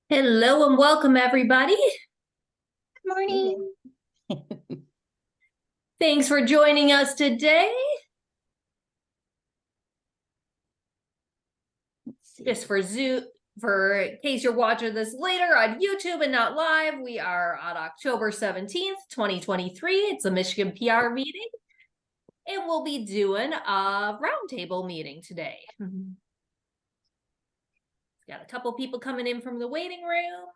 Hello and welcome, everybody. Morning. Thanks for joining us today. Just for in case you're watching this later on YouTube and not live, we are on October 17th, 2023. It's a Michigan PR meeting, and we'll be doing a roundtable meeting today. Got a couple people coming in from the waiting room.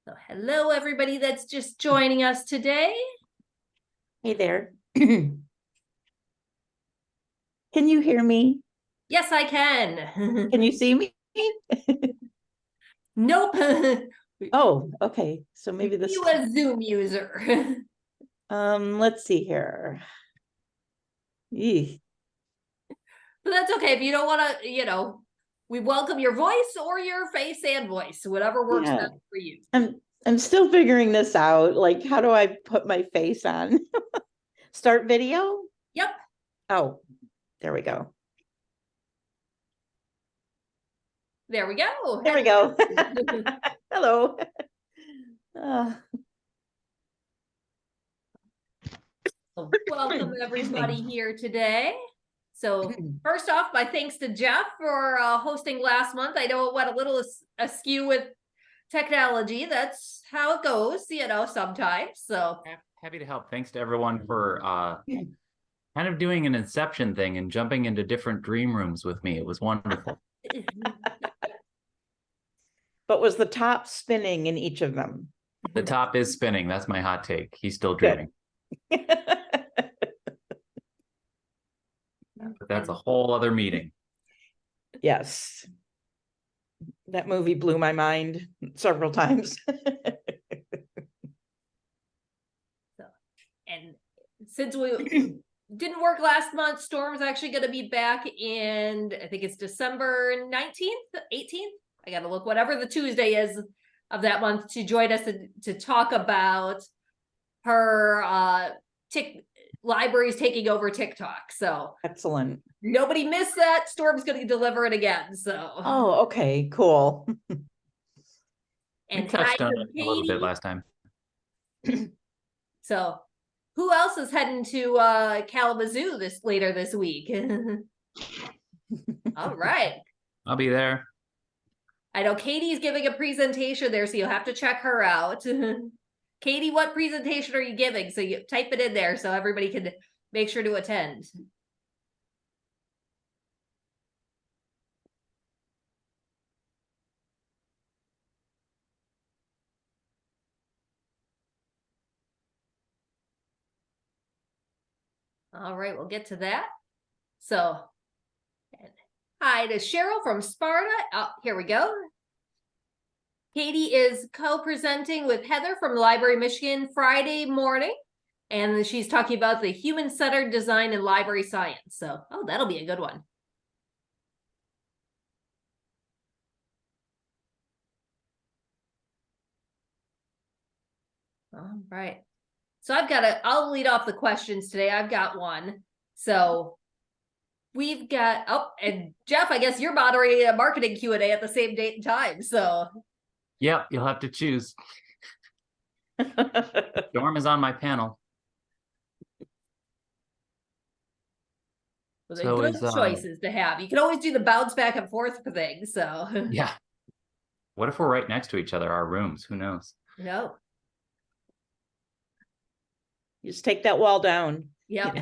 So hello, everybody that's just joining us today. Hey there. Can you hear me? Yes, I can. Can you see me? Nope. Oh, okay. So maybe this. You a Zoom user. Let's see here. Eeh. But that's okay. If you don't want to, we welcome your voice or your face and voice, whatever works Yeah. best for you. I'm still figuring this out. Like, how do I put my face on? Start video? Yep. Oh, there we go. There we go. There we go. Hello. Welcome everybody here today. So first off, my thanks to Jeff for hosting last month. I know it went a little askew with technology. That's how it goes, sometimes. So happy to help. Thanks to everyone for kind of doing an Inception thing and jumping into different dream rooms with me. It was wonderful. But was the top spinning in each of them? The top is spinning. That's my hot take. He's still dreaming. But that's a whole other meeting. Yes. That movie blew my mind several times. And since we didn't work last month, Storm's actually going to be back in, I think it's December 19th, 18th. I got to look, whatever the Tuesday is of that month, to join us to talk about her libraries taking over TikTok. So excellent. Nobody missed that. Storm's going to deliver it again. So okay, cool. And we touched on it a little bit last time. So who else is heading to Kalamazoo later this week? All right. I'll be there. I know Katie's giving a presentation there, so you'll have to check her out. Katie, what presentation are you giving? So you type it in there so everybody can make sure to attend. All right, we'll get to that. So, hi to Cheryl from Sparta. Oh, here we go. Katie is co-presenting with Heather from Library Michigan Friday morning. And she's talking about the human-centered design in library science. So, that'll be a good one. All right. So I'll lead off the questions today. I've got one. So we've got, and Jeff, I guess you're moderating a marketing Q&A at the same date and time. So yeah, you'll have to choose. Storm is on my panel. So good choices to have. You can always do the bounce back and forth thing. So yeah. What if we're right next to each other, our rooms? Who knows? No. You just take that wall down. Yep.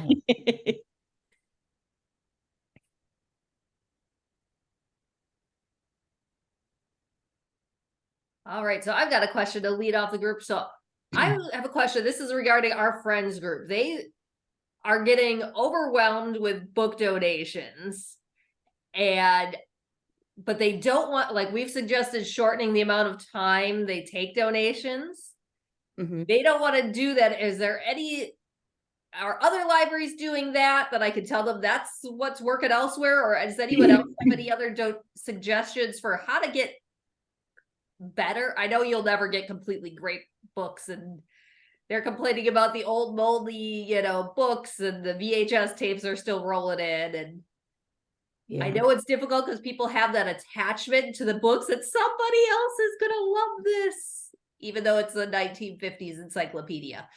All right. So I've got a question to lead off the group. So I have a question. This is regarding our friends group. They are getting overwhelmed with book donations, but they don't want, like we've suggested, shortening the amount of time they take donations. They don't want to do that. Are other libraries doing that I could tell them that's what's working elsewhere? Or does anyone else have any other suggestions for how to get better? I know you'll never get completely great books, and they're complaining about the old moldy, books, and the VHS tapes are still rolling in, and Yeah. I know it's difficult because people have that attachment to the books that somebody else is gonna love this, even though it's a 1950s encyclopedia.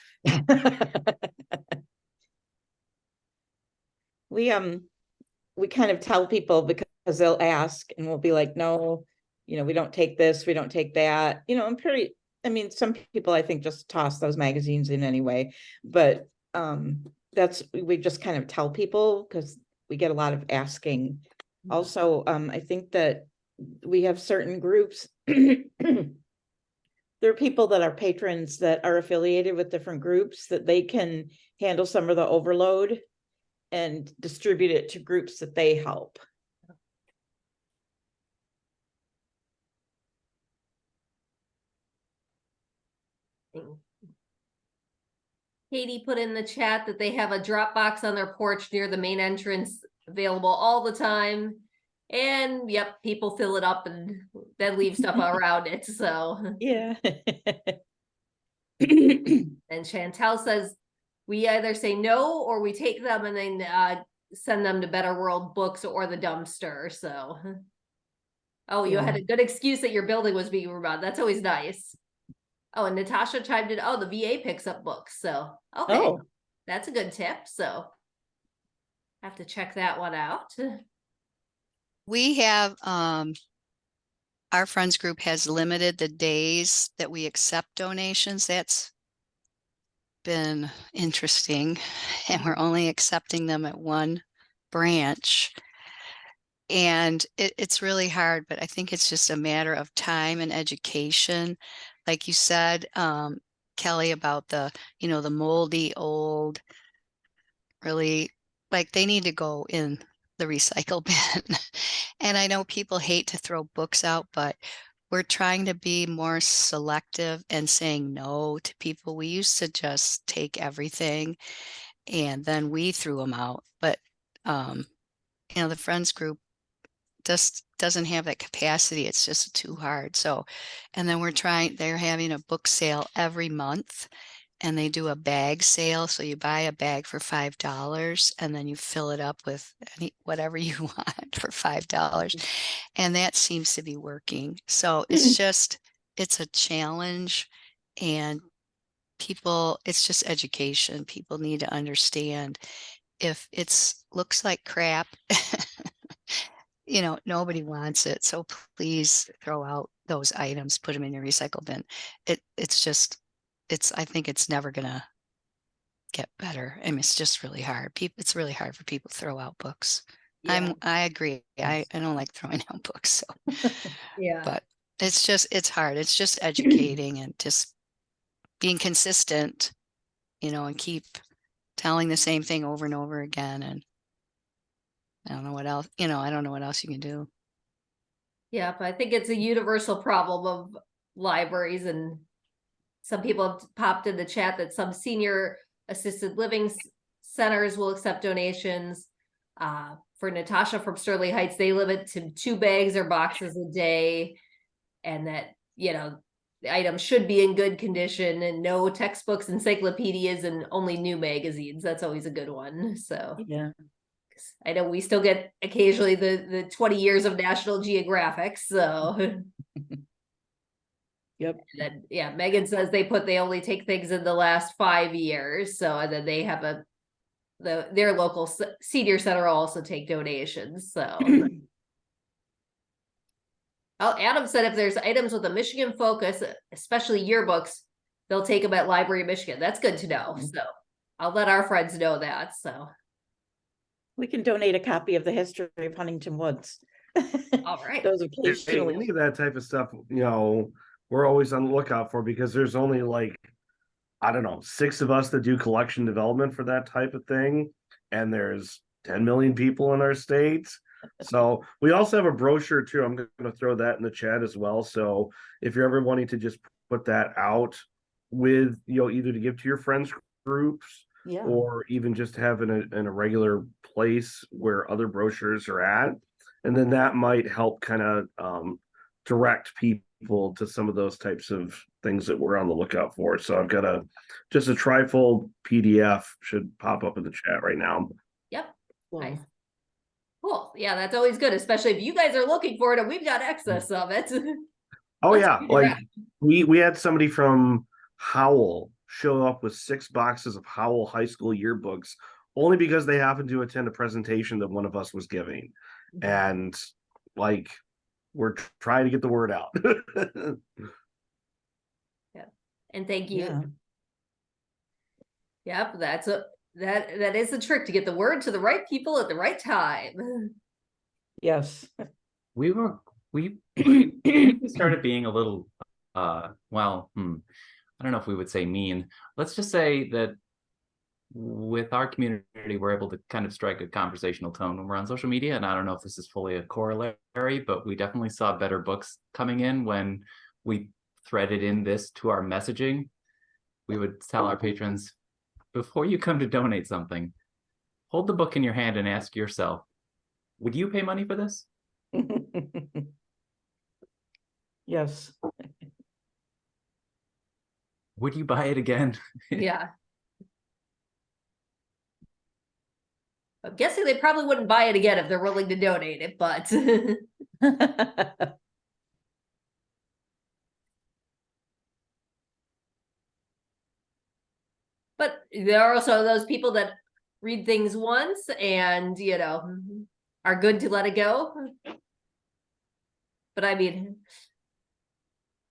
We kind of tell people because they'll ask and we'll be like, no, we don't take this, we don't take that, I'm pretty, I mean, some people I think just toss those magazines in anyway, but we just kind of tell people because we get a lot of asking. Also, I think that we have certain groups. There are people that are patrons that are affiliated with different groups that they can handle some of the overload and distribute it to groups that they help. Katie put in the chat that they have a drop box on their porch near the main entrance available all the time. And yep, people fill it up and then leave stuff around it. So yeah. And Chantel says we either say no or we take them and then send them to Better World Books or the dumpster. So oh, you had a good excuse that your building was being remodeled. That's always nice. Oh, and Natasha chimed in, oh, the VA picks up books. So, okay, that's a good tip. So, have to check that one out. We have, our friends group has limited the days that we accept donations. That's been interesting. And we're only accepting them at one branch. And it's really hard, but I think it's just a matter of time and education. Like you said, Kelly, about the moldy old, really, like they need to go in the recycle bin. And I know people hate to throw books out, but we're trying to be more selective and saying no to people. We used to just take everything and then we threw them out. But, the friends group just doesn't have that capacity. It's just too hard. So, and then they're having a book sale every month and they do a bag sale. So you buy a bag for $5 and then you fill it up with whatever you want for $5. And that seems to be working. So it's a challenge, and it's just education. People need to understand if looks like crap, nobody wants it. So please throw out those items, put them in your recycle bin. I think it's never gonna get better. I mean, it's just really hard. It's really hard for people to throw out books. Yeah. I agree. I don't like throwing out books. So Yeah. but it's hard. It's just educating and just being consistent, and keep telling the same thing over and over again. And I don't know what else, I don't know what else you can do. Yeah, but I think it's a universal problem of libraries, and some people have popped in the chat that some senior assisted living centers will accept donations. For Natasha from Sterling Heights, they limit to 2 bags or boxes a day, and that, the items should be in good condition and no textbooks, encyclopedias, and only new magazines. That's always a good one. So Yeah. I know we still get occasionally the 20 years of National Geographic. So Yep. and then, Megan says they only take things in the last 5 years. So, and then they have their local senior center also take donations. So Adam said if there's items with a Michigan focus, especially yearbooks, they'll take them at Library of Michigan. That's good to know. So I'll let our friends know that. So we can donate a copy of the history of Huntington Woods. All right. Those are Any of that type of stuff, we're always on the lookout for, because there's only I don't know, 6 of us that do collection development for that type of thing. And there's 10 million people in our state. So we also have a brochure too. I'm going to throw that in the chat as well. So if you're ever wanting to just put that out with, either to give to your friends groups, or even just have in a regular place where other brochures are at. And then that might help kind of direct people to some of those types of things that we're on the lookout for. So I've got just a trifold PDF should pop up in the chat right now. Yep. Cool. Nice. Cool. Yeah, that's always good, especially if you guys are looking for it and we've got excess of it. Oh Let's yeah, figure it like out. we had somebody from Howell show up with 6 boxes of Howell high school yearbooks only because they happened to attend a presentation that one of us was giving. And like we're trying to get the word out. And thank you. Yeah. Yep, that is the trick, to get the word to the right people at the right time. Yes. We started being a little well, I don't know if we would say mean. Let's just say that with our community, we're able to kind of strike a conversational tone when we're on social media. And I don't know if this is fully a corollary, but we definitely saw better books coming in when we threaded in this to our messaging. We would tell our patrons, before you come to donate something, hold the book in your hand and ask yourself, would you pay money for this? Yes. Would you buy it again? Yeah. I'm guessing they probably wouldn't buy it again if they're willing to donate it, but but there are also those people that read things once and, you know, are good to let it go. But I mean,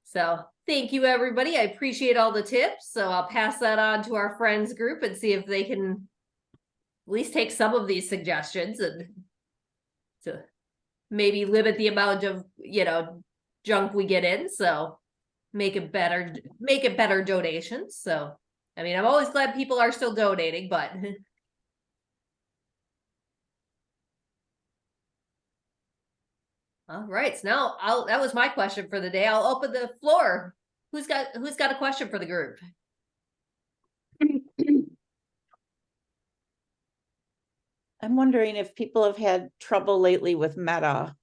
so thank you, everybody. I appreciate all the tips. So I'll pass that on to our friends group and see if they can at least take some of these suggestions and to maybe limit the amount of, you know, junk we get in. So make it better donations. So, I mean, I'm always glad people are still donating, but all right. So now that was my question for the day. I'll open the floor. Who's got a question for the group? I'm wondering if people have had trouble lately with Meta.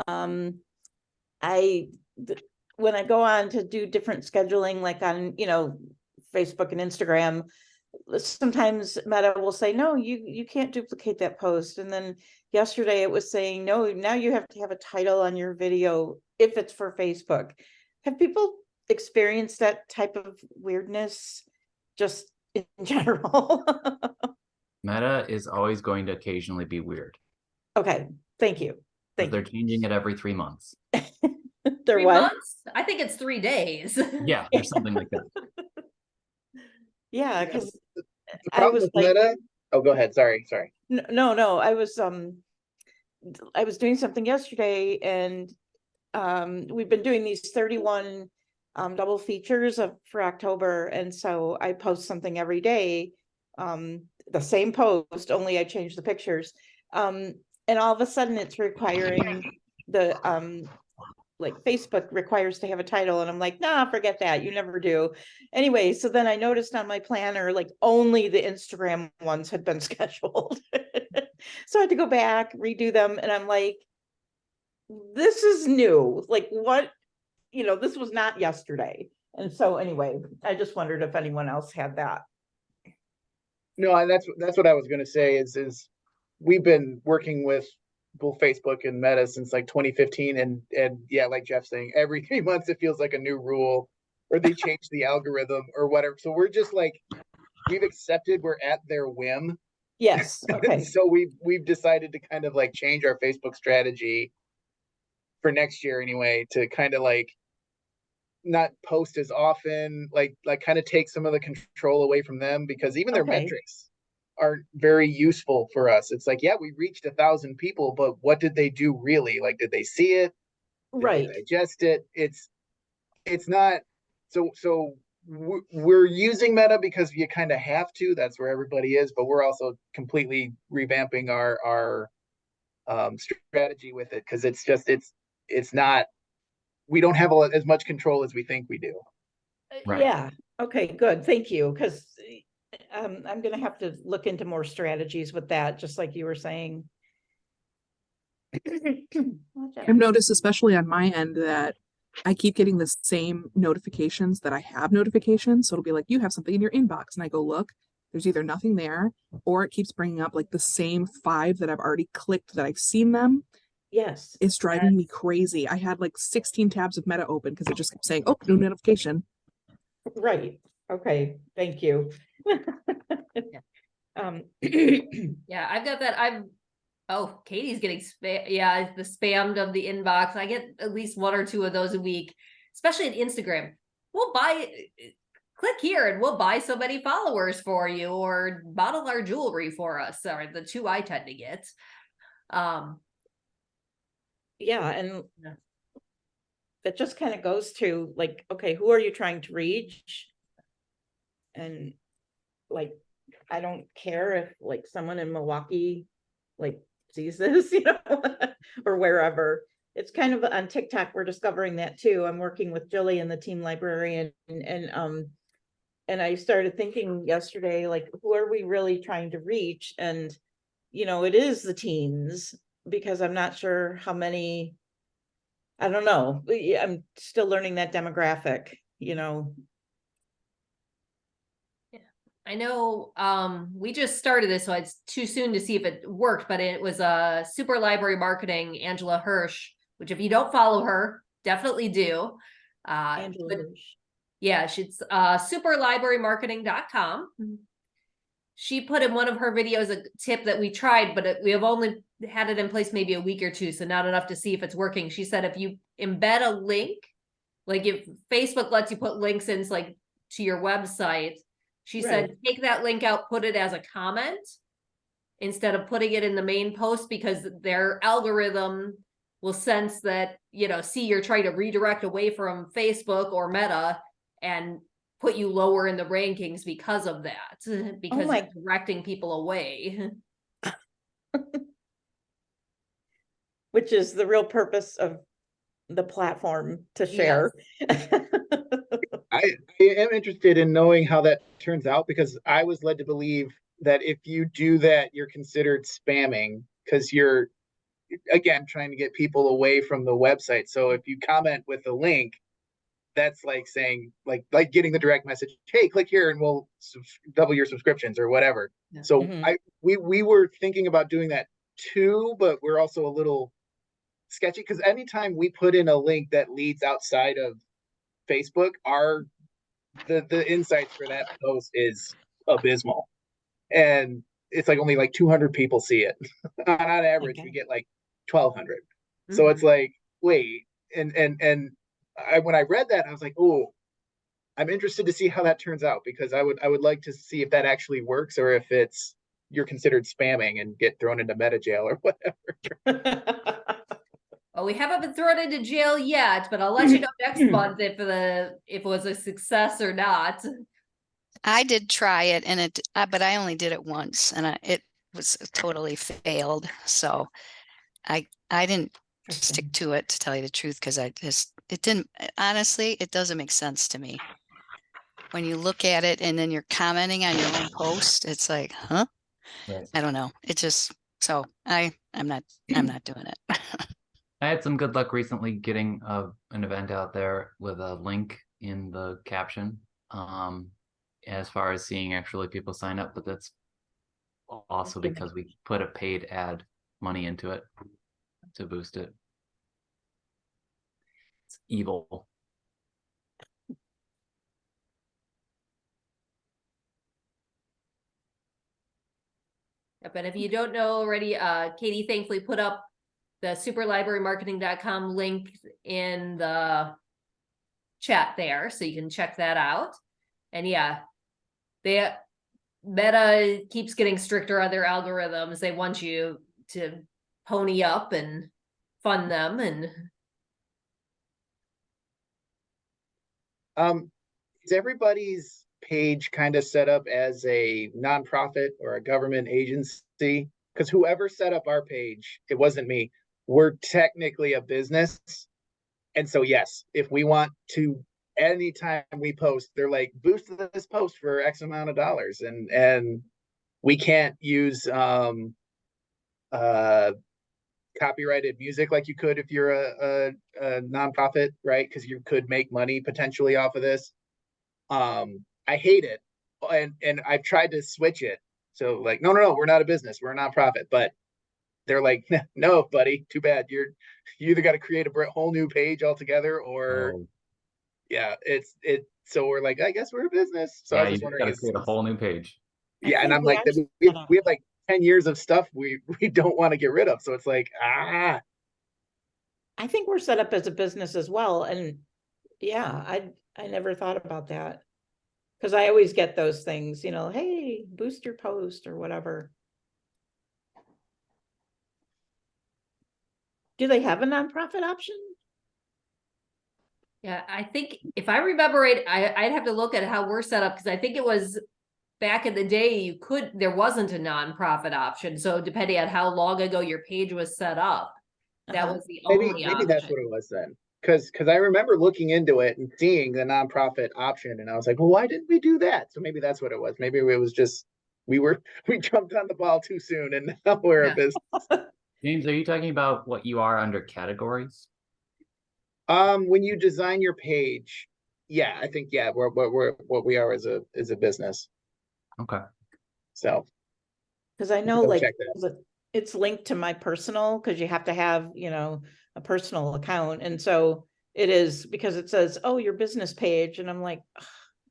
When I go on to do different scheduling, like on, you know, Facebook and Instagram, sometimes Meta will say, no, you can't duplicate that post. And then yesterday it was saying, no, now you have to have a title on your video if it's for Facebook. Have people experienced that type of weirdness just in general? Meta is always going to occasionally be weird. Okay, thank you. They're changing it every 3 months. They're 3 what? months? I think it's 3 days. Yeah, there's something like that. Yeah, because The I problem was with like, Meta. Oh, go ahead. Sorry. no, I was doing something yesterday, and we've been doing these 31 double features for October, and so I post something every day, the same post, only I changed the pictures, and all of a sudden it's requiring the like Facebook requires to have a title, and I'm like, nah, forget that, you never do. Anyway, so then I noticed on my planner, like only the Instagram ones had been scheduled. So I had to go back, redo them, and I'm like, this is new. Like, what, you know, this was not yesterday. And so anyway, I just wondered if anyone else had that. No, and that's what I was going to say is we've been working with both Facebook and Meta since like 2015, and yeah, like Jeff's saying, every 3 months it feels like a new rule, or they change the algorithm or whatever. So we're just like, we've accepted we're at their whim. Yes. Okay. So we've decided to kind of like change our Facebook strategy for next year anyway, to kind of like not post as often, like kind of take some of the control away from them, because even their Okay. metrics aren't very useful for us. It's like, yeah, we reached 1,000 people, but what did they do really? Like, did they see it? Did Right. they digest it? It's not. So we're using Meta because you kind of have to. That's where everybody is. But we're also completely revamping our strategy with it, because it's not. We don't have as much control as we think we do. Right. Yeah. Okay, good. Thank you. Because I'm going to have to look into more strategies with that, just like you were saying. I've noticed, especially on my end, that I keep getting the same notifications that I have notifications. So it'll be like, you have something in your inbox. And I go look, there's either nothing there or it keeps bringing up like the same 5 that I've already clicked that I've seen them. Yes. It's driving me crazy. I had like 16 tabs of Meta open because it just kept saying, oh, new notification. Right. Okay. Thank you. Yeah, I've got that. Oh, Katie's getting the spammed of the inbox. I get at least 1 or 2 of those a week, especially at Instagram. Click here and we'll buy so many followers for you, or bottle our jewelry for us, are the 2 I tend to get. Yeah, and Yeah. that just kind of goes to like, okay, who are you trying to reach? And like, I don't care if like someone in Milwaukee like sees this, you know, or wherever. It's kind of on TikTok, we're discovering that too. I'm working with Jilly and the team librarian, and I started thinking yesterday, like, who are we really trying to reach? And, you know, it is the teens, because I'm not sure how many, I don't know. I'm still learning that demographic, you know. I know we just started this, so it's too soon to see if it worked, but it was a Super Library Marketing, Angela Hirsch, which if you don't follow her, definitely do. Angela Hirsch. Yeah, she's superlibrarymarketing.com. She put in one of her videos a tip that we tried, but we have only had it in place maybe a week or 2, so not enough to see if it's working. She said if you embed a link, like if Facebook lets you put links in like to your website, she said take that link out, put it as a comment instead of putting it in the main post, because their algorithm will sense that, you know, see you're trying to redirect away from Facebook or Meta and put you lower in the rankings because of that, because you're directing people away. Which is the real purpose of the platform, to share. Yes. I am interested in knowing how that turns out, because I was led to believe that if you do that, you're considered spamming, because you're, again, trying to get people away from the website. So if you comment with a link, that's like saying, like getting the direct message, hey, click here and we'll double your subscriptions or whatever. Yeah. So we were thinking about doing that too, but we're also a little sketchy, because anytime we put in a link that leads outside of Facebook, the insights for that post is abysmal, and it's like only like 200 people see it. On average, we get like 1,200. So it's like, wait, and when I read that, I was like, oh, I'm interested to see how that turns out, because I would like to see if that actually works, or if you're considered spamming and get thrown into meta jail or whatever. Well, we haven't been thrown into jail yet, but I'll let you know next month if it was a success or not. I did try it, and but I only did it once, and it was totally failed. So I didn't stick to it, to tell you the truth, because it didn't, honestly, it doesn't make sense to me. When you look at it and then you're commenting on your own post, it's like, huh? Right. I don't know. It just, so I'm not doing it. I had some good luck recently getting an event out there with a link in the caption, as far as seeing actually people sign up, but that's also because we put a paid ad money into it to boost it. It's evil. But if you don't know already, Katie thankfully put up the superlibrarymarketing.com link in the chat there, so you can check that out. And yeah, Meta keeps getting stricter on their algorithms. They want you to pony up and fund them. And is everybody's page kind of set up as a nonprofit or a government agency? Because whoever set up our page, it wasn't me. We're technically a business. And so, yes, if we want to, anytime we post, they're like, boost this post for X amount of dollars. And we can't use copyrighted music like you could if you're a nonprofit, right? Because you could make money potentially off of this. I hate it and I've tried to switch it. So like, no, we're not a business, we're a nonprofit. But they're like, no, buddy, too bad. You either got to create a whole new page altogether, or Oh, yeah, so we're like, I guess we're a business. So I yeah, was you just just wondering, gotta create a whole new page. I yeah, and think I'm we like, are we set up. have like 10 years of stuff we don't want to get rid of. So it's like, I think we're set up as a business as well, and yeah, I never thought about that. Because I always get those things, you know, hey, boost your post or whatever. Do they have a nonprofit option? Yeah, I think if I remember it, I'd have to look at how we're set up, because I think it was back in the day, there wasn't a nonprofit option. So depending on how long ago your page was set up, that Uh-huh. was the maybe only that's option. what it was then. Because I remember looking into it and seeing the nonprofit option, and I was like, well, why didn't we do that? So maybe that's what it was. Maybe it was just we jumped on the ball too soon, and now we're a Yeah. business. James, are you talking about what you are under categories? When you design your page, yeah, I think yeah, what we are as a business. Okay. So Because I know Go like check that. it's linked to my personal, because you have to have, you know, a personal account. And so it is, because it says, oh, your business page. And I'm like, "Ugh,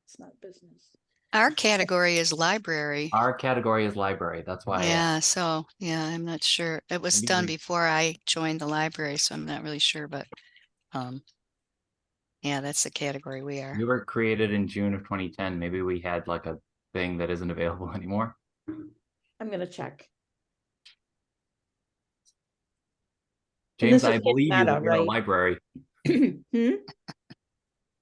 it's not business. Our category is library. Our category is library. That's why. Yeah, so yeah, I'm not sure. It was Maybe done we- before I joined the library, so I'm not really sure, but yeah, that's the category we are. We were created in June of 2010. Maybe we had like a thing that isn't available anymore. I'm gonna check. And James, this I is believe you Meta, that you're a right? library. Hmm?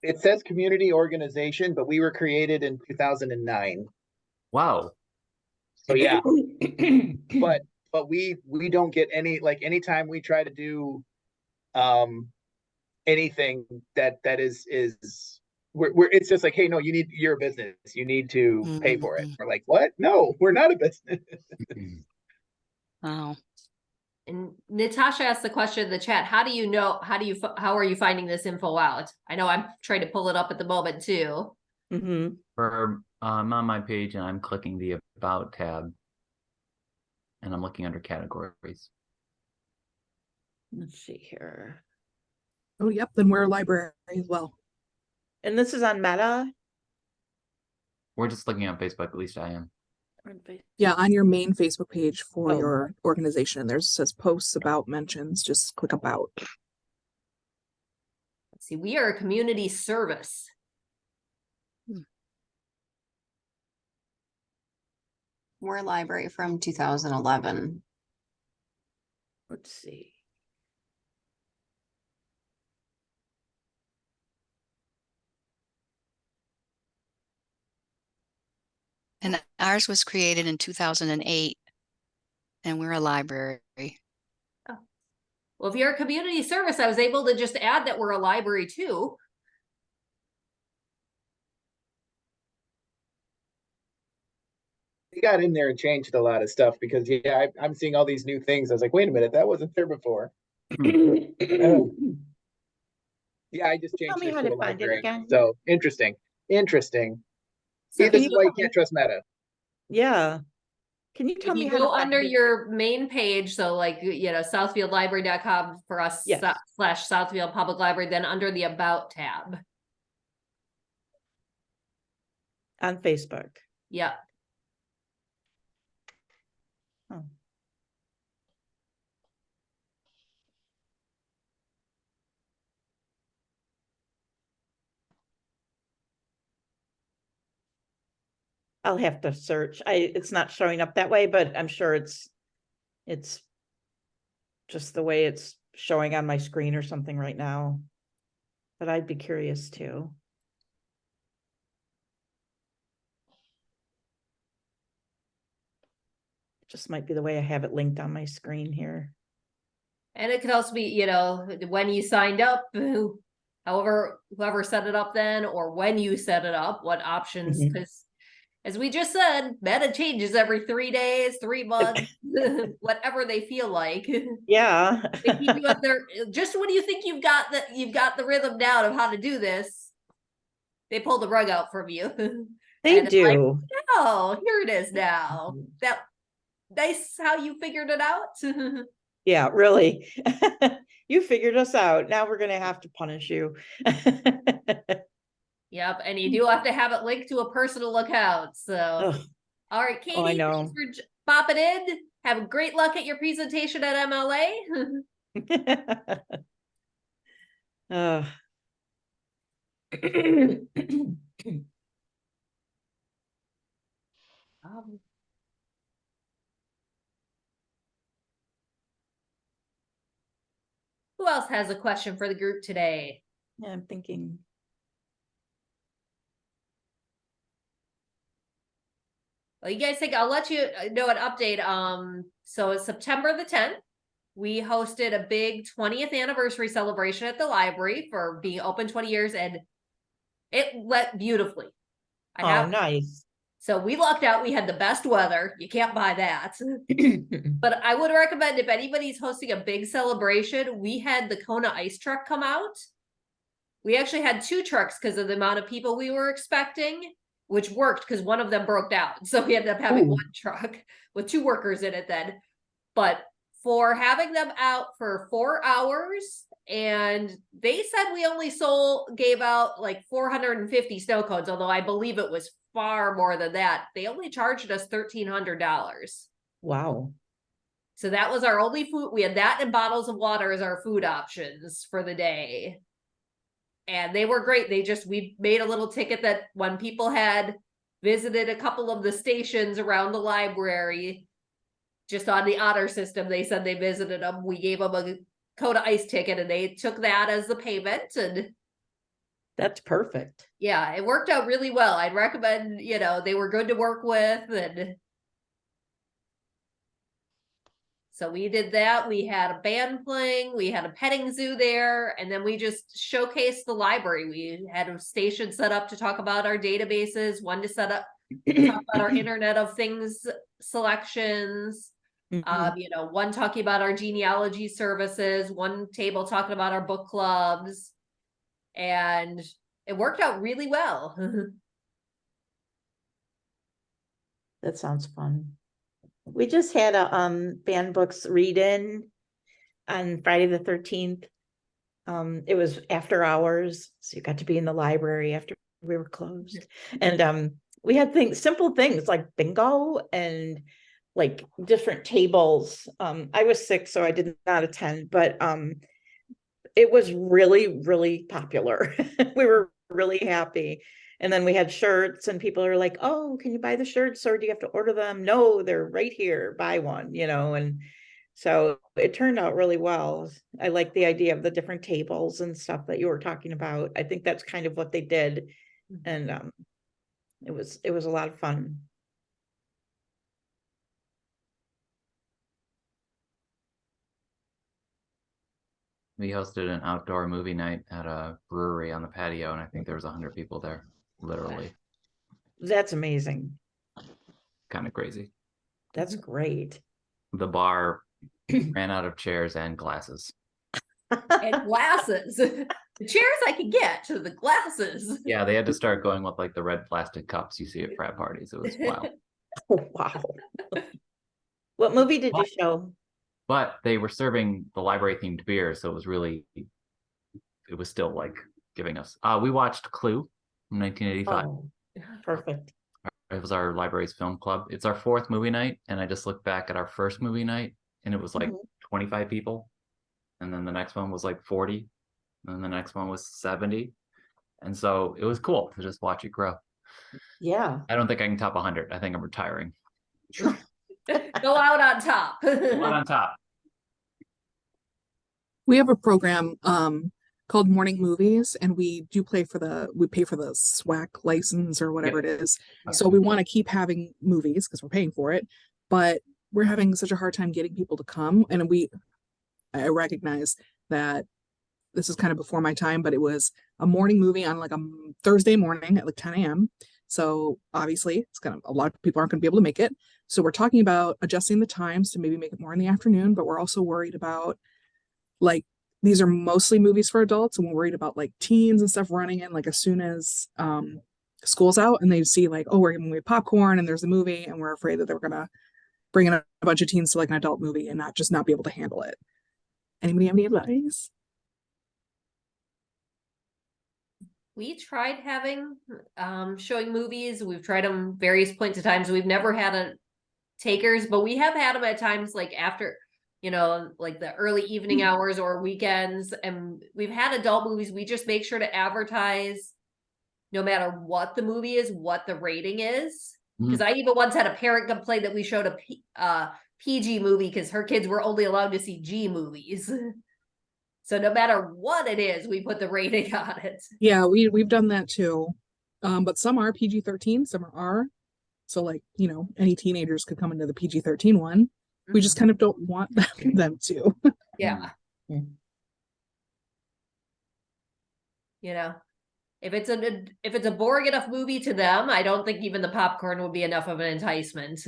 It says community organization, but we were created in 2009. Wow. So yeah, but we don't get any, like, anytime we try to do anything that is we're it's just like, hey, no, you're a business, you need to pay for it. Mhm. We're like, what? No, we're not a business. Oh, And Natasha asked the question in the chat, how are you finding this info out? I know I'm trying to pull it up at the moment too. Mhm. I'm on my page and I'm clicking the About tab. And I'm looking under categories. Let's see here. Oh, yep. Then we're a library as well. And this is on Meta? We're just looking on Facebook, at least I am. Yeah, on your main Facebook page for Oh. your organization, there's says posts, about, mentions. Just click about. Let's see, we are a community service. We're a library from 2011. Let's see. and ours was created in 2008, and we're a library. Well, if you're a community service, I was able to just add that we're a library too. We got in there and changed a lot of stuff, because yeah, I'm seeing all these new things. I was like, wait a minute, that wasn't there before. Yeah, I just Tell changed me it how to to a find it library. again. So interesting. So See, if this you is why you can't trust Meta. Yeah. Can you tell If me you how to go find under it? your main page, so like, you know, southfieldlibrary.com for us Yes. / Southfield Public Library, then under the About tab. On Facebook. Yep. Oh. I'll have to search. It's not showing up that way, but I'm sure it's just the way it's showing on my screen or something right now. But I'd be curious too. It just might be the way I have it linked on my screen here. And it could also be, you know, when you signed up, whoever set it up then, or when you set it up, what options, Mhm. because as we just said, Meta changes every 3 days, 3 months, whatever they feel like. Yeah. They keep you up there. Just when you think you've got the rhythm down of how to do this, they pull the rug out from you. They And it's like, do. oh, here it is now. That nice how you figured it out. Yeah, really. You figured us out. Now we're gonna have to punish you. Yep, and you do have to have it linked to a personal account. So, Ugh. all right, Oh, I Katie, know. thanks for popping in. Have great luck at your presentation at MLA. Ugh. Who else has a question for the group today? Yeah, I'm thinking. Well, you guys think I'll let you know an update. So it's September the 10th. We hosted a big 20th anniversary celebration at the library for being open 20 years, and it went beautifully. Oh, nice. So we lucked out. We had the best weather. You can't buy that. But I would recommend if anybody's hosting a big celebration, we had the Kona ice truck come out. We actually had 2 trucks because of the amount of people we were expecting, which worked because one of them broke down. So we ended up having Ooh. 1 truck with 2 workers in it then. But for having them out for 4 hours, and they said we only gave out like 450 snow cones, although I believe it was far more than that. They only charged us $1,300. Wow. So that was our only food. We had that and bottles of water as our food options for the day. And they were great. We made a little ticket that when people had visited a couple of the stations around the library, just on the honor system, they said they visited them. We gave them a Kona ice ticket and they took that as the payment. And That's perfect. yeah, it worked out really well. I'd recommend, they were good to work with. And so we did that. We had a band playing, we had a petting zoo there, and then we just showcased the library. We had a station set up to talk about our databases, one to talk about our Internet of Things selections. One talking about our genealogy services, one table talking about our book clubs, and it worked out really well. That sounds fun. We just had a banned books read-in on Friday the 13th. It was after hours, so you got to be in the library after we were closed. And we had simple things like bingo and like different tables. I was sick, so I did not attend, but it was really, really popular. We were really happy. And then we had shirts and people are like, oh, can you buy the shirts or do you have to order them? No, they're right here, buy one, and so it turned out really well. I like the idea of the different tables and stuff that you were talking about. I think that's kind of what they did. And it was a lot of fun. We hosted an outdoor movie night at a brewery on the patio, and I think there was 100 people there, literally. That's amazing. Kind of crazy. That's great. The bar ran out of chairs and glasses. And glasses. The chairs I could get to the glasses. Yeah, they had to start going with like the red plastic cups you see at frat parties. It was wild. Oh, wow. What movie did you show? But they were serving the library themed beer, so it was still like giving us. We watched Clue from 1985. Oh, perfect. It was our library's film club. It's our 4th movie night, and I just looked back at our first movie night, and it was like 25 people, and then the next one was like 40, and then the next one was 70, and so it was cool to just watch it grow. Yeah. I don't think I can top 100. I think I'm retiring. Go out on top. Go out on top. We have a program called Morning Movies, and we pay for the SWAC license or whatever it is. So we want to keep having movies because we're paying for it, but we're having such a hard time getting people to come. And I recognize that this is kind of before my time, but it was a morning movie on like a Thursday morning at like 10 a.m. So obviously a lot of people aren't going to be able to make it. So we're talking about adjusting the times to maybe make it more in the afternoon, but we're also worried about like, these are mostly movies for adults, and we're worried about like teens and stuff running in like as soon as school's out and they see like, oh, we're giving away popcorn and there's a movie, and we're afraid that they're gonna bring in a bunch of teens to like an adult movie and not be able to handle it. Anybody have any advice? We tried having showing movies. We've tried them various points of times. We've never had a takers, but we have had them at times like after, like the early evening hours or weekends. And we've had adult movies. We just make sure to advertise no matter what the movie is, what the rating is. Because I even once had a parent complain that we showed a PG movie because her kids were only allowed to see G movies. So no matter what it is, we put the rating on it. Yeah, we've done that too. But some are PG-13, some are R. So like, any teenagers could come into the PG-13 one. We just kind of don't want them to. Yeah. If it's a boring enough movie to them, I don't think even the popcorn would be enough of an enticement.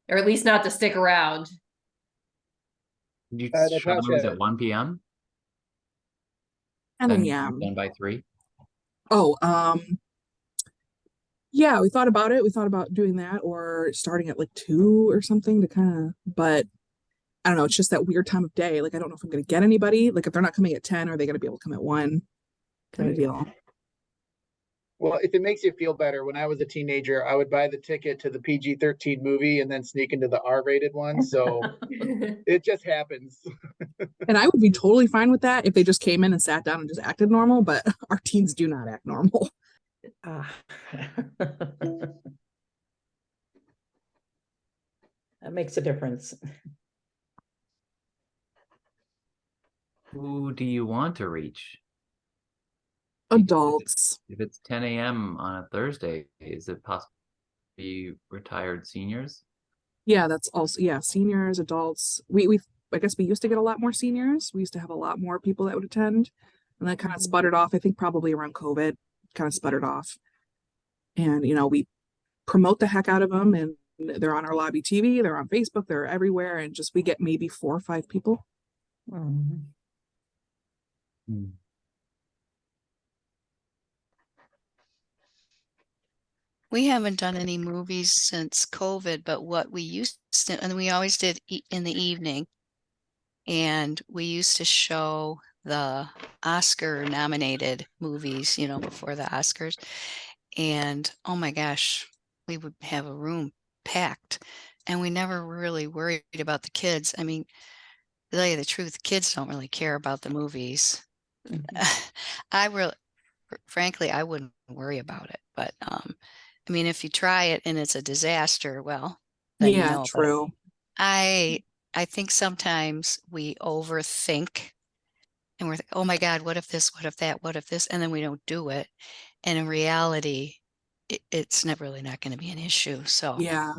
Or at least not to stick around. You show the movies Natasha, at 1 p.m. And Then yeah. done by 3. Oh, yeah, we thought about it. We thought about doing that or starting at like 2 or something to kind of, but I don't know. It's just that weird time of day. Like, I don't know if I'm going to get anybody. Like, if they're not coming at 10, are they going to be able to come at 1 kind of deal? well, if it makes you feel better, when I was a teenager, I would buy the ticket to the PG-13 movie and then sneak into the R-rated one. So it just happens. And I would be totally fine with that if they just came in and sat down and just acted normal, but our teens do not act normal. That makes a difference. Who do you want to reach? Adults. If it's 10 a.m. on a Thursday, is it possible to be retired seniors? Yeah, that's also, yeah, seniors, adults. I guess we used to get a lot more seniors. We used to have a lot more people that would attend, and that kind of sputtered off. I think probably around COVID, kind of sputtered off. And we promote the heck out of them, and they're on our lobby TV, they're on Facebook, they're everywhere, and just we get maybe 4 or 5 people. We haven't done any movies since COVID, but what we used to, and we always did in the evening, and we used to show the Oscar nominated movies, before the Oscars. And oh my gosh, we would have a room packed, and we never really worried about the kids. I mean, to tell you the truth, kids don't really care about the movies. Frankly, I wouldn't worry about it. But I mean, if you try it and it's a disaster, well, then Yeah, true. I think sometimes we overthink, and we're oh my God, what if this, what if that, what if this, and then we don't do it. And in reality, it's not really not going to be an issue. So yeah,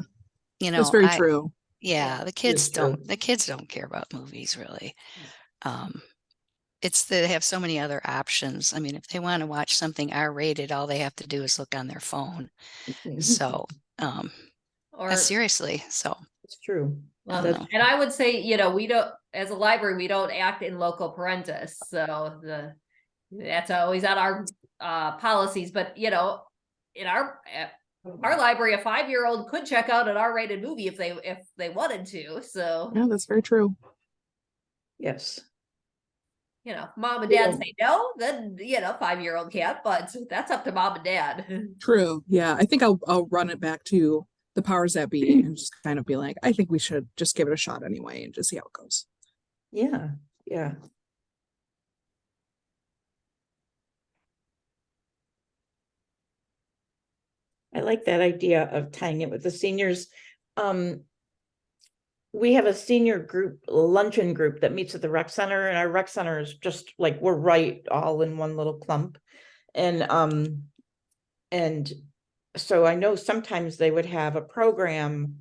that's very true. Yeah, the kids don't care about movies really. They have so many other options. I mean, if they want to watch something R-rated, all they have to do is look on their phone. So, seriously, so it's true. And I would say, we don't, as a library, we don't act in loco parentis. So that's always on our policies. But in our library, a 5-year-old could check out an R-rated movie if they wanted to. So yeah, that's very true. Yes. Mom and dad say no, then 5-year-old can't, but that's up to mom and dad. True. Yeah, I think I'll run it back to the powers that be and just kind of be like, I think we should just give it a shot anyway and just see how it goes. Yeah. I like that idea of tying it with the seniors. We have a senior group, luncheon group that meets at the rec center, and our rec center is just like, we're right all in one little clump. And so I know sometimes they would have a program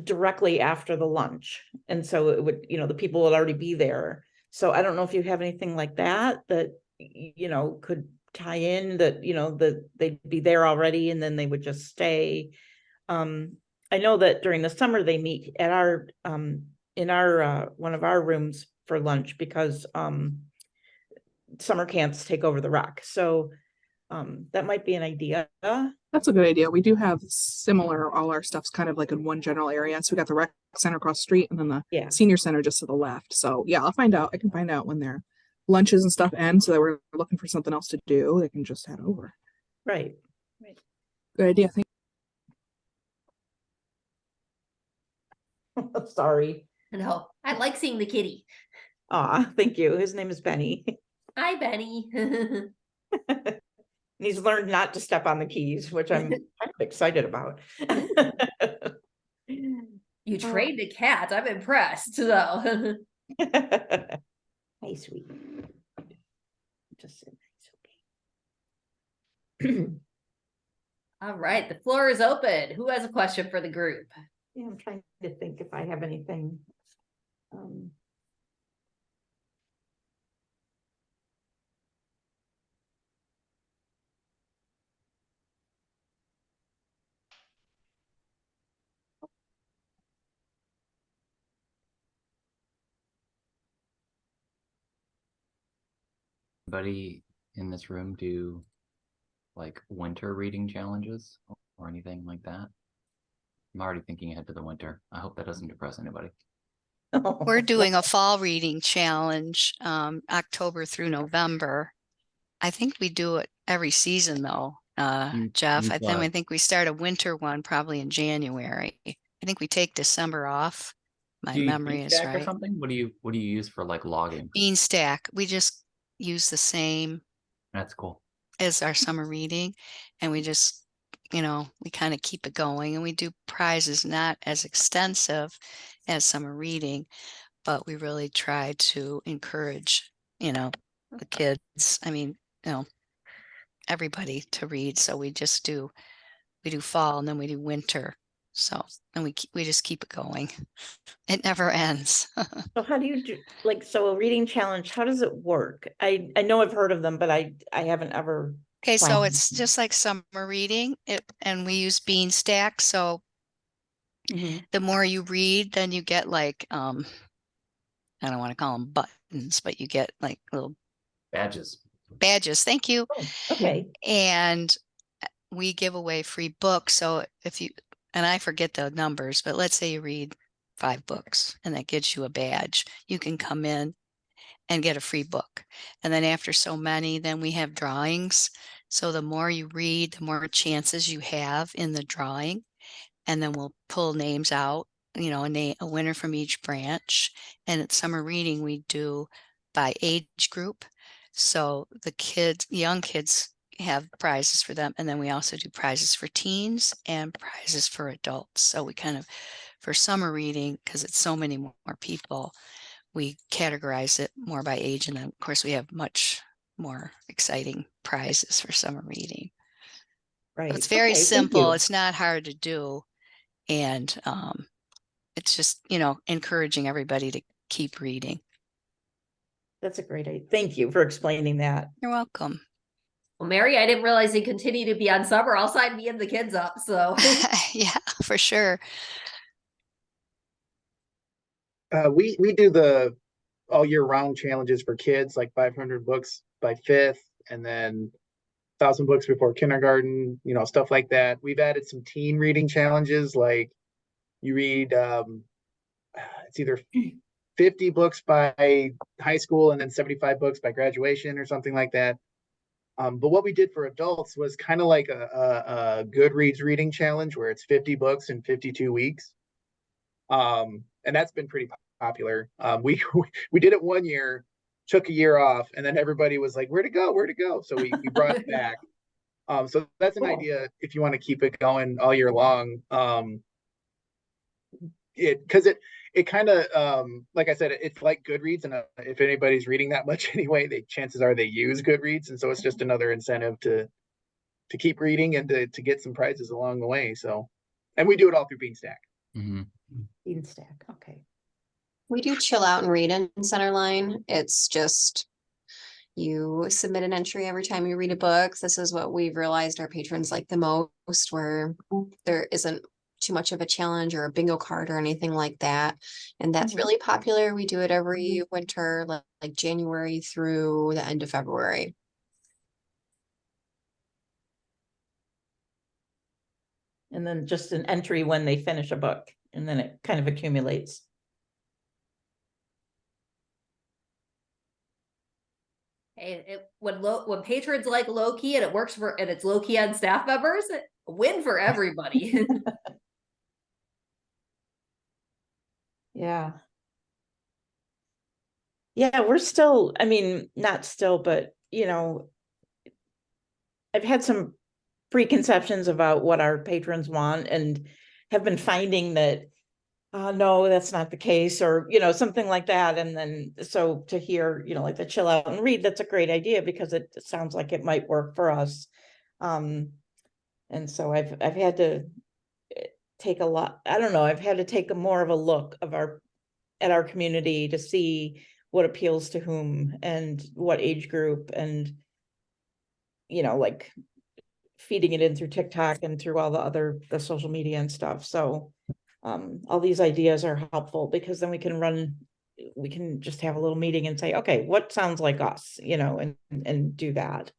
directly after the lunch. And so it would, the people would already be there. So I don't know if you have anything like that could tie in that, that they'd be there already and then they would just stay. I know that during the summer they meet at our in our one of our rooms for lunch because summer camps take over the rec. So that might be an idea. That's a good idea. We do have similar, all our stuff's kind of like in one general area. So we got the rec center across the street and then the Yeah. senior center just to the left. So yeah, I'll find out. I can find out when their lunches and stuff end so that we're looking for something else to do. They can just head over. Right. Good idea. Thank Sorry. No, I like seeing the kitty. Aw, thank you. His name is Benny. Hi, Benny. He's learned not to step on the keys, which I'm kind of excited about. You trained a cat. I'm impressed, though. Hi, sweet. Just sit nice, okay. All right, the floor is open. Who has a question for the group? Yeah, I'm trying to think if I have anything. Anybody in this room do like winter reading challenges or anything like that? I'm already thinking ahead to the winter. I hope that doesn't depress anybody. We're doing a fall reading challenge, October through November. I think we do it every season though, Jeff. I think we start a winter one probably in January. I think we take December off. My Do you memory is Beanstack or right. something? What do you use for like logging? Beanstack. We just use the same That's cool. as our summer reading, and we just, we kind of keep it going, and we do prizes not as extensive as summer reading, but we really try to encourage, the kids. I mean, everybody to read. So we do fall and then we do winter. So, and we just keep it going. It never ends. So how do you do, like, so a reading challenge, how does it work? I know I've heard of them, but I haven't ever. Okay, so planned it's them. just like summer reading, and we use Beanstack. So Mhm. the more you read, then you get like, I don't want to call them buttons, but you get like little Badges. Thank you. Oh, okay. And we give away free books. So and I forget the numbers, but let's say you read 5 books and that gets you a badge, you can come in and get a free book. And then after so many, then we have drawings. So the more you read, the more chances you have in the drawing. And then we'll pull names out, a winner from each branch. And at summer reading, we do by age group. So the young kids have prizes for them. And then we also do prizes for teens and prizes for adults. So we kind of, for summer reading, because it's so many more people, we categorize it more by age. And then of course we have much more exciting prizes for summer reading. Right. It's very Okay, thank simple. you. It's not hard to do. And it's just, encouraging everybody to keep reading. That's a great idea. Thank you for explaining that. You're welcome. Well, Mary, I didn't realize they continue to be on summer. I'll sign me and the kids up. So Yeah, for sure. We do the all year round challenges for kids, like 500 books by 5th, and then 1,000 books before kindergarten, stuff like that. We've added some teen reading challenges, like you read, it's either 50 books by high school and then 75 books by graduation or something like that. But what we did for adults was kind of like a Goodreads reading challenge where it's 50 books in 52 weeks. And that's been pretty popular. We did it one year, took a year off, and then everybody was like, where to go? So we brought it back. So that's an idea if you want to keep it going all year long. It kind of, like I said, it's like Goodreads, and if anybody's reading that much anyway, chances are they use Goodreads, and so it's just another incentive to keep reading and to get some prizes along the way. So, and we do it all through Beanstack. Mm-hmm. Beanstack. Okay. We do chill out and read in Centerline. It's just you submit an entry every time you read a book. This is what we've realized our patrons like the most, where there isn't too much of a challenge or a bingo card or anything like that. And that's really popular. We do it every winter, like January through the end of February. And then just an entry when they finish a book, and then it kind of accumulates. Hey, when patrons like low key and it works for, and it's low key on staff members, a win for everybody. Yeah. Yeah, we're still, I mean, not still, but you know, I've had some preconceptions about what our patrons want and have been finding that no, that's not the case, or you know, something like that. And then so to hear, you know, like the chill out and read, that's a great idea because it sounds like it might work for us. And so I've had to take a lot, I don't know, I've had to take a more of a look of at our community to see what appeals to whom and what age group, and you know, like feeding it in through TikTok and through all the social media and stuff. So all these ideas are helpful because then we can just have a little meeting and say, okay, what sounds like us, you know, and do that.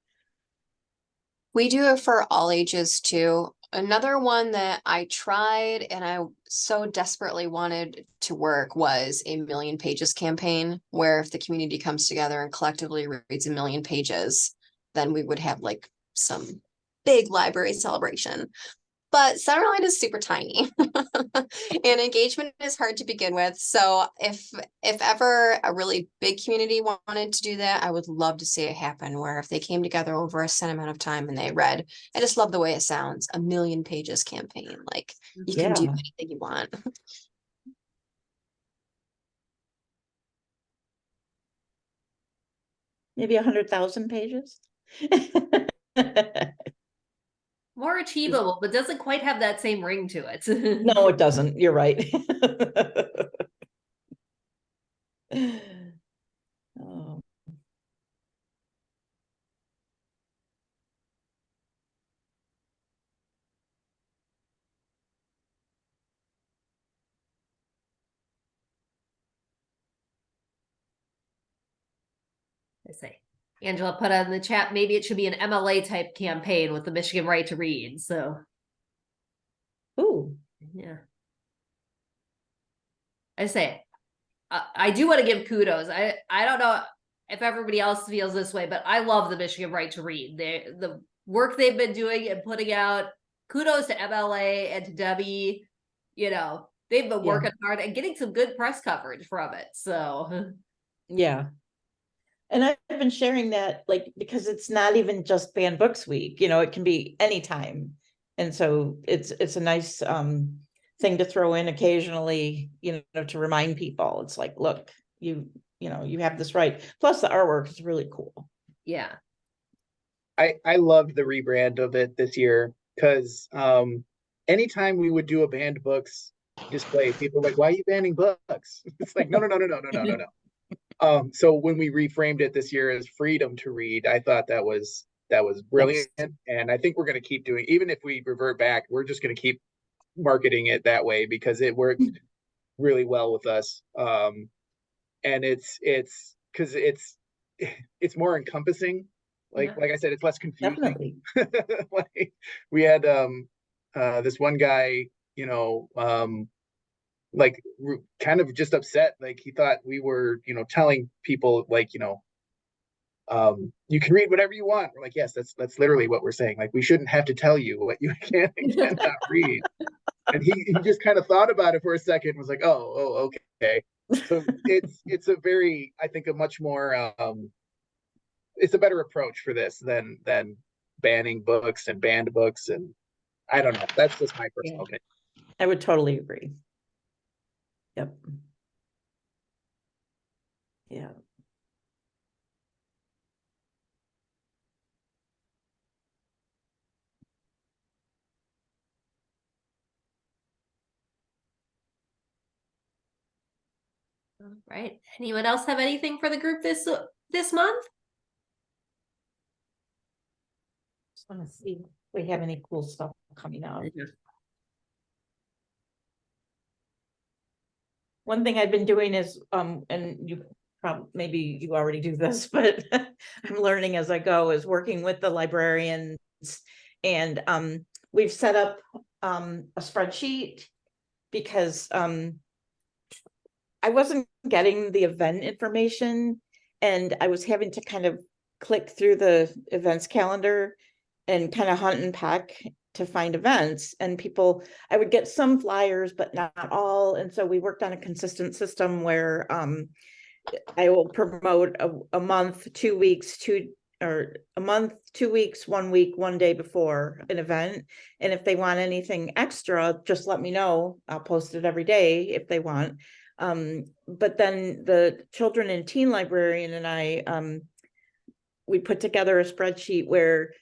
We do it for all ages too. Another one that I tried and I so desperately wanted to work was a million pages campaign, where if the community comes together and collectively reads a million pages, then we would have like some big library celebration. But Centerline is super tiny and engagement is hard to begin with. So if ever a really big community wanted to do that, I would love to see it happen, where if they came together over a set amount of time and they read, I just love the way it sounds, a million pages campaign. Like you can do Yeah. anything you want. Maybe 100,000 pages. More achievable, but doesn't quite have that same ring to it. No, it doesn't. You're right. Oh. I say. Angela put on the chat, maybe it should be an MLA type campaign with the Michigan Right to Read. So, Ooh. yeah. I say, I do want to give kudos. I don't know if everybody else feels this way, but I love the Michigan Right to Read. The work they've been doing and putting out. Kudos to MLA and to Debbie. You know, they've been working hard and getting some good press coverage from it. So, Yeah. And I've been sharing that, like, because it's not even just banned books week, you know, it can be anytime. And so it's a nice thing to throw in occasionally, you know, to remind people. It's like, look, you know, you have this right. Plus the artwork is really cool. yeah. I loved the rebrand of it this year because anytime we would do a banned books display, people were like, why are you banning books? It's like, no. So when we reframed it this year as freedom to read, I thought that was brilliant. And I think we're going to keep doing, even if we revert back, we're just going to keep marketing it that way because it worked really well with us. And it's because it's more encompassing. Like I said, it's less confusing. Definitely. Like we had this one guy, you know, like kind of just upset, like he thought we were, you know, telling people like, you know, you can read whatever you want. We're like, yes, that's literally what we're saying. Like we shouldn't have to tell you what you can and cannot read. And he just kind of thought about it for a second and was like, oh okay. So it's a very, I think, a much more it's a better approach for this than banning books and banned books. And I don't know, that's just my personal opinion. I would totally agree. Yep. Yeah. All right. Anyone else have anything for the group this month? Just want to see if we have any cool stuff coming out. One thing I've been doing is, and you maybe you already do this, but I'm learning as I go, is working with the librarians. And we've set up a spreadsheet because I wasn't getting the event information, and I was having to kind of click through the events calendar and kind of hunt and peck to find events. And people, I would get some flyers, but not all. And so we worked on a consistent system where I will promote a month, 2 weeks, or a month, 2 weeks, 1 week, 1 day before an event. And if they want anything extra, just let me know. I'll post it every day if they want. But then the children and teen librarian and I, we put together a spreadsheet where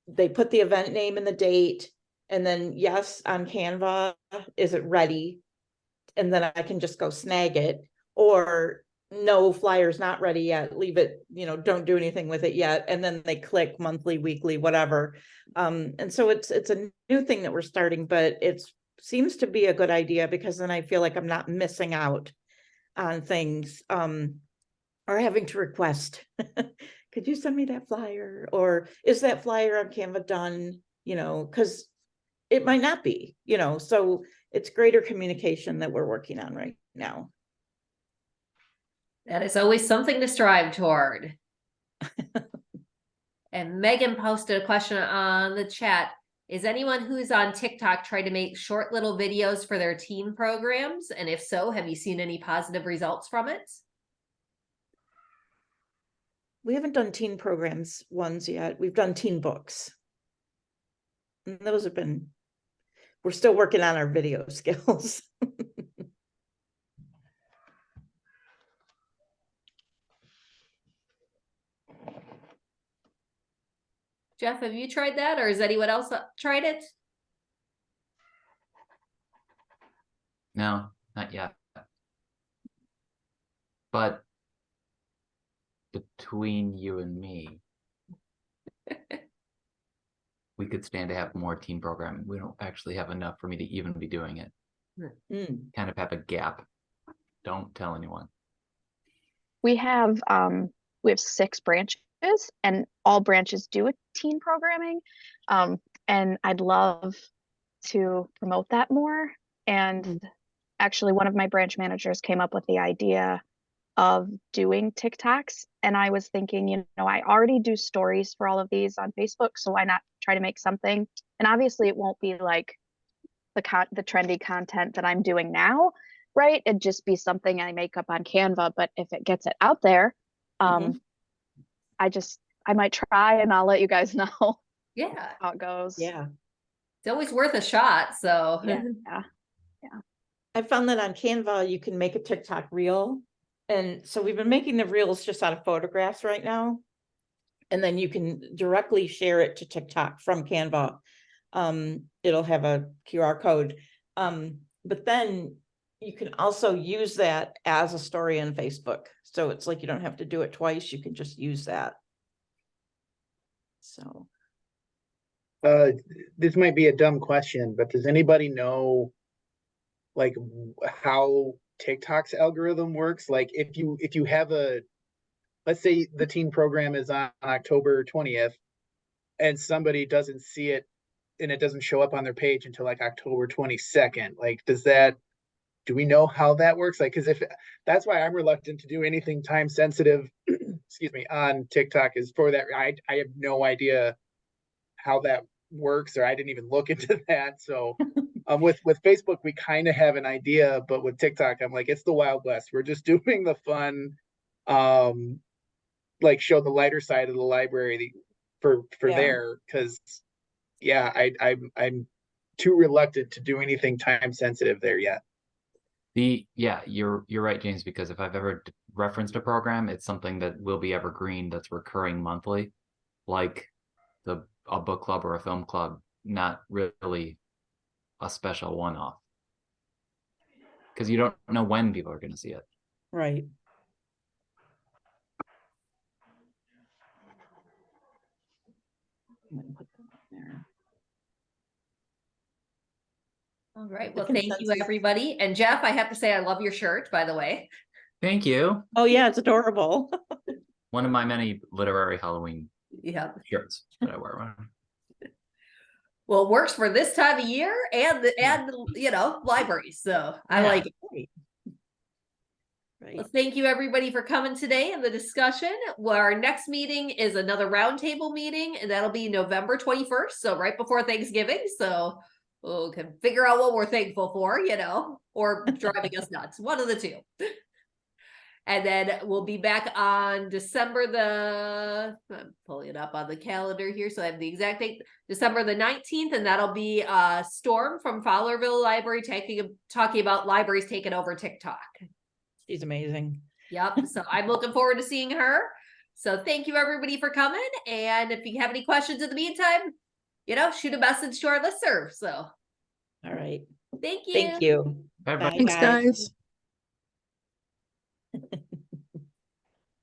they put the event name and the date, and then yes, on Canva, is it ready? And then I can just go snag it, or no, flyer's not ready yet, leave it, don't do anything with it yet. And then they click monthly, weekly, whatever. And so it's a new thing that we're starting, but it seems to be a good idea, because then I feel like I'm not missing out on things, or having to request, could you send me that flyer? Or is that flyer on Canva done? Because it might not be, so it's greater communication that we're working on right now. That is always something to strive toward. And Megan posted a question on the chat. Is anyone who's on TikTok trying to make short little videos for their teen programs? And if so, have you seen any positive results from it? We haven't done teen programs ones yet. We've done teen books. And those have been, we're still working on our video skills. Jeff, have you tried that, or has anyone else tried it? No, not yet. But between you and me, we could stand to have more teen programming. We don't actually have enough for me to even be doing it. Kind of have a gap. Don't tell anyone. We have 6 branches, and all branches do a teen programming. And I'd love to promote that more. And actually, one of my branch managers came up with the idea of doing TikToks. And I was thinking, I already do stories for all of these on Facebook, so why not try to make something? And obviously it won't be like the trendy content that I'm doing now, right? It'd just be something I make up on Canva. But if it gets it out there, I might try, and I'll let you guys know Yeah, how it goes. Yeah. it's always worth a shot. So Yeah. I found that on Canva, you can make a TikTok reel. And so we've been making the reels just out of photographs right now. And then you can directly share it to TikTok from Canva. It'll have a QR code. But then you can also use that as a story on Facebook. So it's like you don't have to do it twice. You can just use that. So This might be a dumb question, but does anybody know like how TikTok's algorithm works? Like if you have let's say the teen program is on October 20th and somebody doesn't see it and it doesn't show up on their page until like October 22nd, like do we know how that works? Like, because if that's why I'm reluctant to do anything time sensitive, excuse me, on TikTok, is for that. I have no idea how that works, or I didn't even look into that. So with Facebook, we kind of have an idea, but with TikTok, I'm like, it's the Wild West. We're just doing the fun, like show the lighter side of the library for there, because I'm too reluctant to do anything time sensitive there yet. You're right, James, because if I've ever referenced a program, it's something that will be evergreen, that's recurring monthly, like a book club or a film club, not really a special one-off, because you don't know when people are going to see it. right. I'm gonna put them up there. all right, well, thank you, everybody. And Jeff, I have to say, I love your shirt, by the way. Thank you. Oh, yeah, it's adorable. One of my many literary Halloween Yeah. shirts that I wear around. Well, it works for this time of year and libraries. So I Yeah. like it. Right. Right. Well, thank you everybody for coming today in the discussion. Well, our next meeting is another roundtable meeting, and that'll be November 21st. So right before Thanksgiving. So we can figure out what we're thankful for, or driving us nuts. One of the two. And then we'll be back on I'm pulling it up on the calendar here, so I have the exact date, December the 19th, and that'll be Storm from Fowlerville Library talking about libraries taking over TikTok. She's amazing. Yep, so I'm looking forward to seeing her. So thank you everybody for coming, and if you have any questions in the meantime, shoot a message to our listserv. So All right. thank you. Thank you. Bye, Bye, Thanks, guys.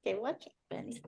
Okay, watch it, Benny.